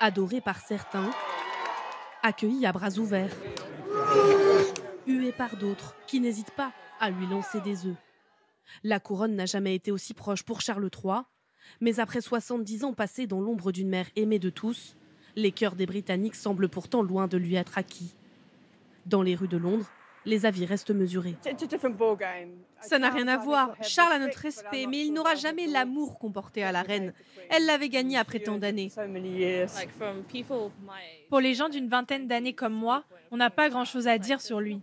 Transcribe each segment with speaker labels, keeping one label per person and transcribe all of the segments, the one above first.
Speaker 1: Adoré par certains, accueilli à bras ouverts, hué par d'autres qui n'hésitent pas à lui lancer des œufs. La couronne n'a jamais été aussi proche pour Charles III, mais après 70 ans passés dans l'ombre d'une mère aimée de tous, les cœurs des Britanniques semblent pourtant loin de lui être acquis. Dans les rues de Londres, les avis restent mesurés.
Speaker 2: Ça n'a rien à voir. Charles a notre respect, mais il n'aura jamais l'amour qu'on portait à la reine. Elle l'avait gagné après tant d'années. Pour les gens d'une vingtaine d'années comme moi, on n'a pas grand-chose à dire sur lui.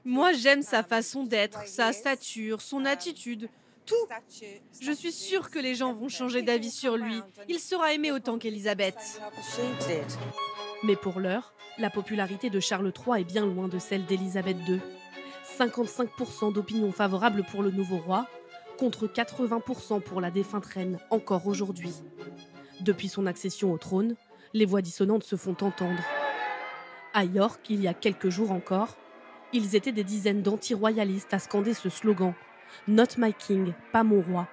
Speaker 2: Moi, j'aime sa façon d'être, sa stature, son attitude, tout. Je suis sûre que les gens vont changer d'avis sur lui. Il sera aimé autant qu'Élisabeth.
Speaker 1: Mais pour l'heure, la popularité de Charles III est bien loin de celle d'Élisabeth II. 55% d'opinion favorable pour le nouveau roi, contre 80% pour la défunte reine, encore aujourd'hui. Depuis son accession au trône, les voix dissonantes se font entendre. À York, il y a quelques jours encore, ils étaient des dizaines d'anti-royalistes à scander ce slogan « Not my king, pas mon roi ».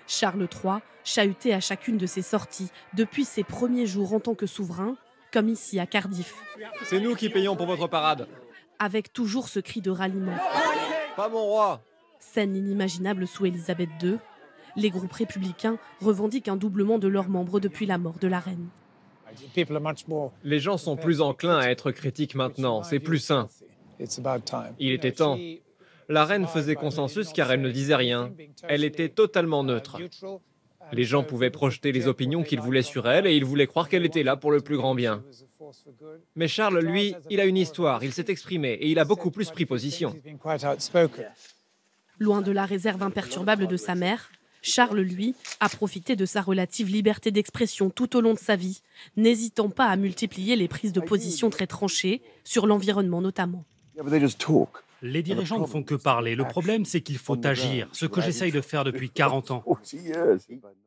Speaker 1: Charles III, chahuté à chacune de ses sorties depuis ses premiers jours en tant que souverain, comme ici à Cardiff.
Speaker 3: C'est nous qui payons pour votre parade.
Speaker 1: Avec toujours ce cri de ralliement.
Speaker 3: Pas mon roi.
Speaker 1: Scène inimaginable sous Élisabeth II, les groupes républicains revendiquent un doublement de leurs membres depuis la mort de la reine.
Speaker 3: Les gens sont plus enclins à être critiques maintenant, c'est plus sain. Il était temps. La reine faisait consensus car elle ne disait rien. Elle était totalement neutre. Les gens pouvaient projeter les opinions qu'ils voulaient sur elle et ils voulaient croire qu'elle était là pour le plus grand bien. Mais Charles, lui, il a une histoire, il s'est exprimé et il a beaucoup plus pris position.
Speaker 1: Loin de la réserve imperturbable de sa mère, Charles, lui, a profité de sa relative liberté d'expression tout au long de sa vie, n'hésitant pas à multiplier les prises de position très tranchées, sur l'environnement notamment.
Speaker 4: Les dirigeants ne font que parler. Le problème, c'est qu'il faut agir, ce que j'essaye de faire depuis 40 ans.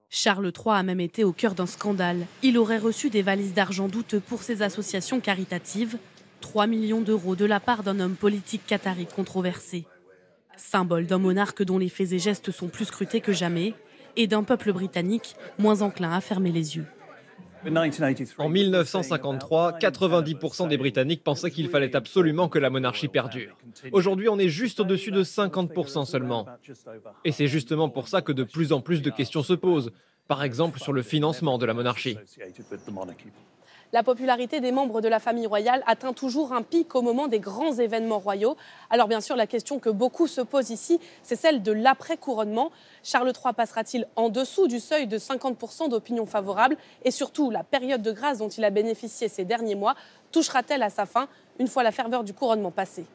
Speaker 1: Charles III a même été au cœur d'un scandale. Il aurait reçu des valises d'argent douteux pour ses associations caritatives, 3 millions d'euros de la part d'un homme politique qatari controversé. Symbole d'un monarque dont les faits et gestes sont plus scrutés que jamais, et d'un peuple britannique moins enclin à fermer les yeux.
Speaker 3: En 1953, 90% des Britanniques pensaient qu'il fallait absolument que la monarchie perdure. Aujourd'hui, on est juste au-dessus de 50% seulement. Et c'est justement pour ça que de plus en plus de questions se posent, par exemple sur le financement de la monarchie.
Speaker 1: La popularité des membres de la famille royale atteint toujours un pic au moment des grands événements royaux. Alors bien sûr, la question que beaucoup se posent ici, c'est celle de l'après-couronnement. Charles III passera-t-il en dessous du seuil de 50% d'opinion favorable? Et surtout, la période de grâce dont il a bénéficié ces derniers mois touchera-t-elle à sa fin une fois la ferveur du couronnement passée?